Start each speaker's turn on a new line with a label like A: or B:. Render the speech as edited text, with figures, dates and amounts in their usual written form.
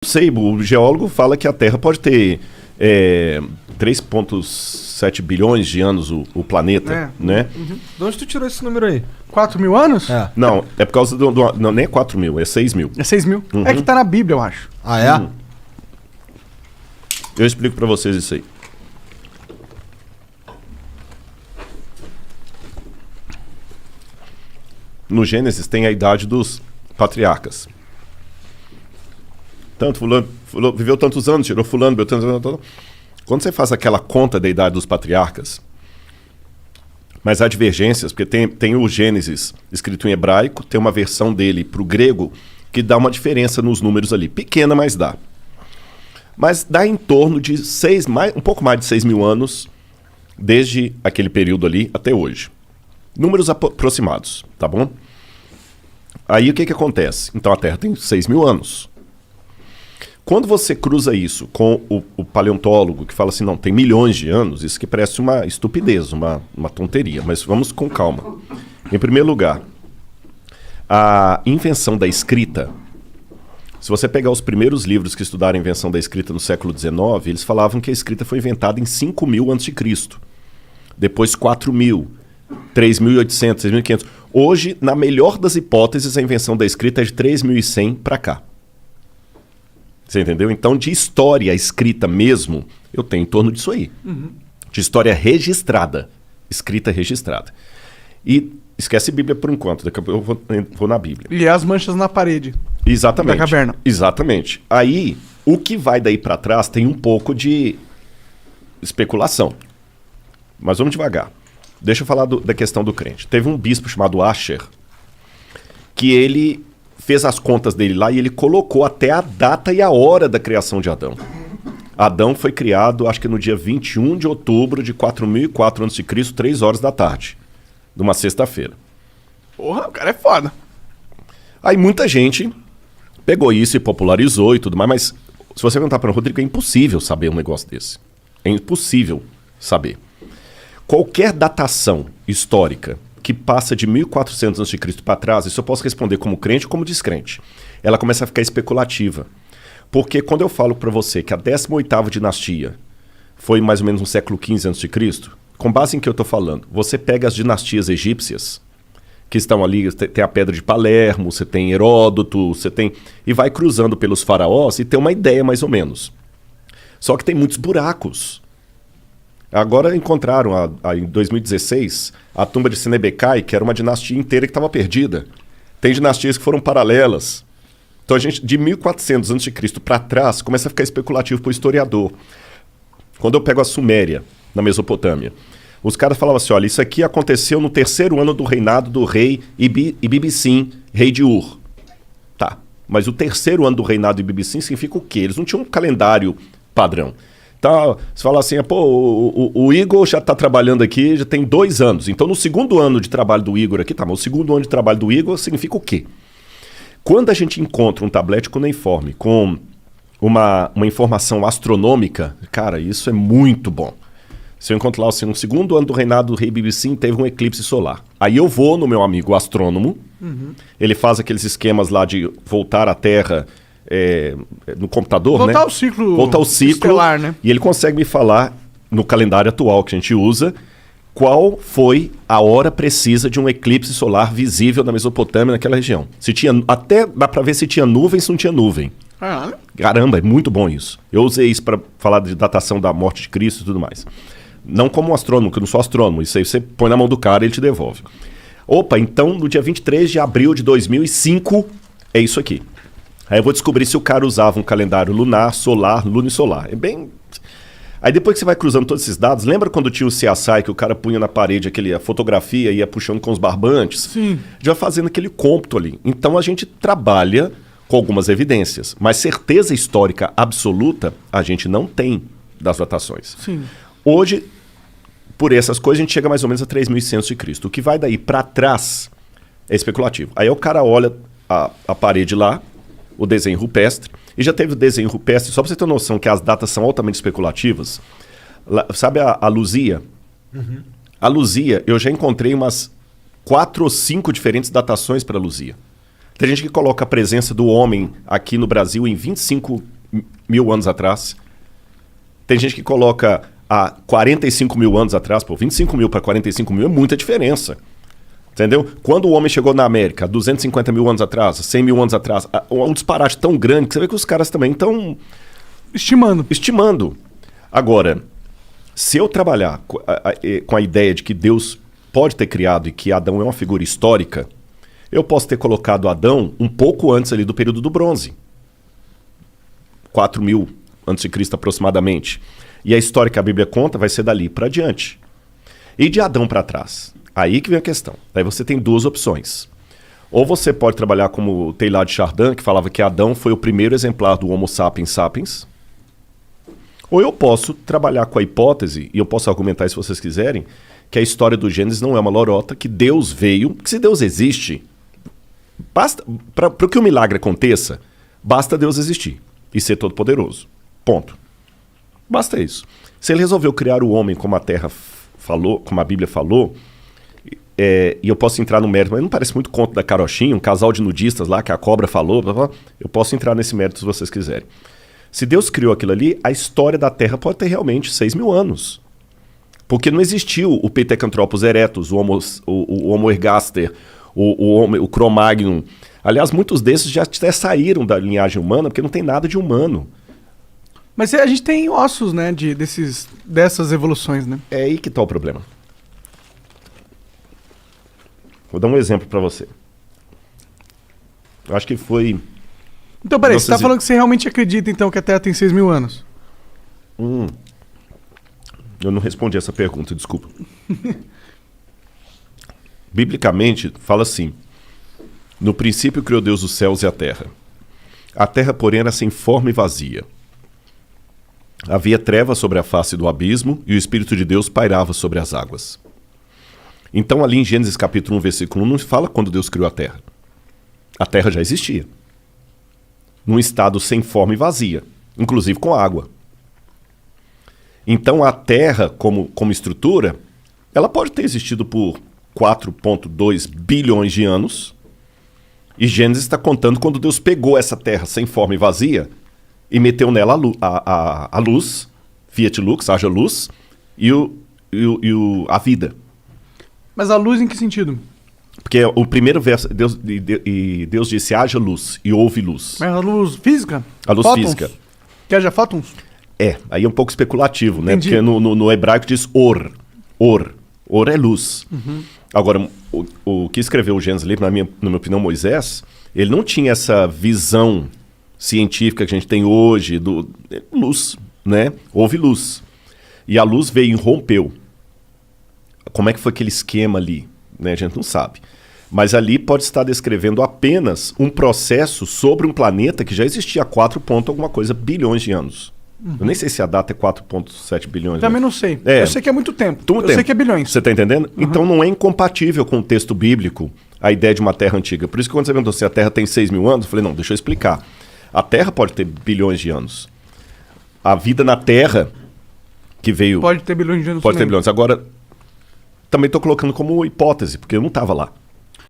A: Sei, o geólogo fala que a Terra pode ter 3,7 bilhões de anos o planeta, né?
B: Uhum. De onde tu tirou esse número aí? 4.000 anos?
A: É. Não, é por causa não, nem é 4.000, é 6.000.
B: É 6.000?
A: Uhum.
B: É que tá na Bíblia, eu acho.
C: Ah, é?
A: Eu explico pra vocês isso aí. No Gênesis tem a idade dos patriarcas. Tanto fulano viveu tantos anos, tirou fulano, viveu tantos anos. Quando você faz aquela conta da idade dos patriarcas, mas há divergências, porque tem o Gênesis escrito em hebraico, tem uma versão dele para o grego que dá uma diferença nos números ali. Pequena, mas dá. Mas dá em torno de um pouco mais de 6.000 anos, desde aquele período ali até hoje. Números aproximados, tá bom? Aí o que acontece? Então a Terra tem 6.000 anos. Quando você cruza isso com o paleontólogo que fala assim, não, tem milhões de anos, isso que parece uma estupidez, uma tonteria, mas vamos com calma. Em primeiro lugar, a invenção da escrita, se você pegar os primeiros livros que estudaram a invenção da escrita no século XIX, eles falavam que a escrita foi inventada em 5.000 a.C., depois 4.000, 3.800, 6.500. Hoje, na melhor das hipóteses, a invenção da escrita é de 3.100 para cá. Você entendeu? Então, de história escrita mesmo, eu tenho em torno disso aí. Uhum. De história registrada. Escrita registrada. E esquece Bíblia por enquanto, daqui a pouco eu vou na Bíblia.
B: E as manchas na parede.
A: Exatamente.
B: Da caverna.
A: Exatamente. Aí, o que vai daí para trás tem um pouco de especulação. Mas vamos devagar. Deixa eu falar da questão do crente. Teve um bispo chamado Asher, que ele fez as contas dele lá e ele colocou até a data e a hora da criação de Adão. Adão foi criado, acho que no dia 21 de outubro de 4.004 a.C., 3 horas da tarde, numa sexta-feira.
B: Porra, o cara é foda.
A: Aí muita gente pegou isso e popularizou e tudo mais, mas se você perguntar para o Rodrigo, é impossível saber um negócio desse. É impossível saber. Qualquer datação histórica que passa de 1.400 a.C. para trás, isso eu posso responder como crente ou como descrente. Ela começa a ficar especulativa. Porque quando eu falo para você que a 18ª dinastia foi mais ou menos no século XV a.C., com base em que eu estou falando, você pega as dinastias egípcias, que estão ali, tem a Pedra de Palermo, você tem Heródoto, você tem... E vai cruzando pelos faraós e tem uma ideia mais ou menos. Só que tem muitos buracos. Agora encontraram, em 2016, a tumba de Senebekai, que era uma dinastia inteira que estava perdida. Tem dinastias que foram paralelas. Então a gente, de 1400 a.C. para trás, começa a ficar especulativo para o historiador. Quando eu pego a Suméria, na Mesopotâmia, os caras falavam assim, olha, isso aqui aconteceu no 3º ano do reinado do rei Ibibissim, rei de Ur. Tá, mas o 3º ano do reinado de Ibibissim significa o quê? Eles não tinham um calendário padrão. Então, você fala assim, pô, o Igor já está trabalhando aqui, já tem 2 anos. Então, no 2º ano de trabalho do Igor aqui, tá, mas o 2º ano de trabalho do Igor significa o quê? Quando a gente encontra um tablete cuneiforme com uma informação astronômica, cara, isso é muito bom. Se eu encontro lá assim, no 2º ano do reinado do rei Ibibissim, teve um eclipse solar. Aí eu vou no meu amigo astrônomo, ele faz aqueles esquemas lá de voltar à Terra... no computador,
B: voltar
A: né?
B: Ao ciclo
A: voltar ao ciclo
B: estelar, né?
A: E ele consegue me falar, no calendário atual que a gente usa, qual foi a hora precisa de um eclipse solar visível na Mesopotâmia, naquela região. Se tinha, até dá para ver se tinha nuvem, se não tinha nuvem. Caramba, é muito bom isso. Eu usei isso para falar de datação da morte de Cristo e tudo mais. Não como um astrônomo, que eu não sou astrônomo. Isso aí você põe na mão do cara e ele te devolve. Opa, então no dia 23 de abril de 2005, é isso aqui. Aí eu vou descobrir se o cara usava um calendário lunar, solar, lunisolar. É bem... Aí depois que você vai cruzando todos esses dados, lembra quando tinha o CSI que o cara punha na parede a fotografia e ia puxando com os barbantes?
B: Sim.
A: Já fazendo aquele cômputo ali. Então a gente trabalha com algumas evidências, mas certeza histórica absoluta a gente não tem das datações.
B: Sim.
A: Hoje, por essas coisas, a gente chega mais ou menos a 3.100 a.C. O que vai daí para trás é especulativo. Aí o cara olha a parede lá, o desenho rupestre, e já teve o desenho rupestre, só para você ter noção que as datas são altamente especulativas. Sabe a Luzia? Uhum. A Luzia, eu já encontrei umas 4 ou 5 diferentes datações para a Luzia. Tem gente que coloca a presença do homem aqui no Brasil em 25 mil anos atrás. Tem gente que coloca há 45 mil anos atrás. Pô, 25 mil para 45 mil é muita diferença. Entendeu? Quando o homem chegou na América, 250 mil anos atrás, 100 mil anos atrás, um disparate tão grande que você vê que os caras também estão... Estimando. Agora, se eu trabalhar com a ideia de que Deus pode ter criado e que Adão é uma figura histórica, eu posso ter colocado Adão um pouco antes ali do período do bronze. 4.000 a.C. aproximadamente. E a história que a Bíblia conta vai ser dali para adiante. E de Adão para trás? Aí que vem a questão. Aí você tem duas opções. Ou você pode trabalhar como o Teilhard de Chardin, que falava que Adão foi o primeiro exemplar do Homo sapiens sapiens. Ou eu posso trabalhar com a hipótese, e eu posso argumentar isso se vocês quiserem, que a história do Gênesis não é uma lorota, que Deus veio, que se Deus existe, basta para que o milagre aconteça, basta Deus existir e ser todo-poderoso. Ponto. Basta isso. Se ele resolveu criar o homem como a Terra falou, como a Bíblia falou, e eu posso entrar no mérito, mas não parece muito conto da carochinha, um casal de nudistas lá que a cobra falou, blá, blá, eu posso entrar nesse mérito se vocês quiserem. Se Deus criou aquilo ali, a história da Terra pode ter realmente 6.000 anos. Porque não existiu o Pithecanthropus erectus, o Homo ergaster, o Cro-Magnon. Aliás, muitos desses já até saíram da linhagem humana, porque não tem nada de humano.
B: Mas a gente tem ossos, né, dessas evoluções, né?
A: É aí que está o problema. Vou dar um exemplo para você. Eu acho que foi...
B: Então, peraí, você tá falando que você realmente acredita, então, que a Terra tem 6.000 anos?
A: Eu não respondi essa pergunta, desculpa. Biblicamente, fala assim: no princípio criou Deus os céus e a terra. A terra, porém, era sem forma e vazia. Havia trevas sobre a face do abismo e o Espírito de Deus pairava sobre as águas. Então, ali em Gênesis capítulo 1, versículo 1, não fala quando Deus criou a terra. A terra já existia. Num estado sem forma e vazia, inclusive com água. Então a Terra, como estrutura, ela pode ter existido por 4,2 bilhões de anos, e Gênesis está contando quando Deus pegou essa Terra sem forma e vazia e meteu nela a luz, fiat lux, haja luz, e a vida.
B: Mas a luz em que sentido?
A: Porque o primeiro verso, Deus disse, haja luz, e houve luz.
B: Mas a luz física?
A: A luz
B: fótons?
A: física.
B: Que haja fótons?
A: Aí é um pouco especulativo, né?
B: Entendi.
A: Porque no hebraico diz or. Or é luz. Uhum. Agora, o que escreveu o Gênesis livre, na minha opinião, Moisés, ele não tinha essa visão científica que a gente tem hoje, luz, né? Houve luz. E a luz veio e rompeu. Como é que foi aquele esquema ali? Né? A gente não sabe. Mas ali pode estar descrevendo apenas um processo sobre um planeta que já existia há 4 alguma coisa bilhões de anos. Uhum. Eu nem sei se a data é 4,7 bilhões.
B: Também não sei. Eu sei que é muito tempo. Sei que é bilhões.
A: Você está entendendo? Uhum. Então não é incompatível com o texto bíblico a ideia de uma Terra antiga. Por isso que quando você perguntou se a Terra tem 6.000 anos, eu falei, não, deixa eu explicar. A Terra pode ter bilhões de anos. A vida na Terra que veio...
B: Pode ter bilhões de anos.
A: Pode ter bilhões. Agora, também estou colocando como hipótese, porque eu não estava lá.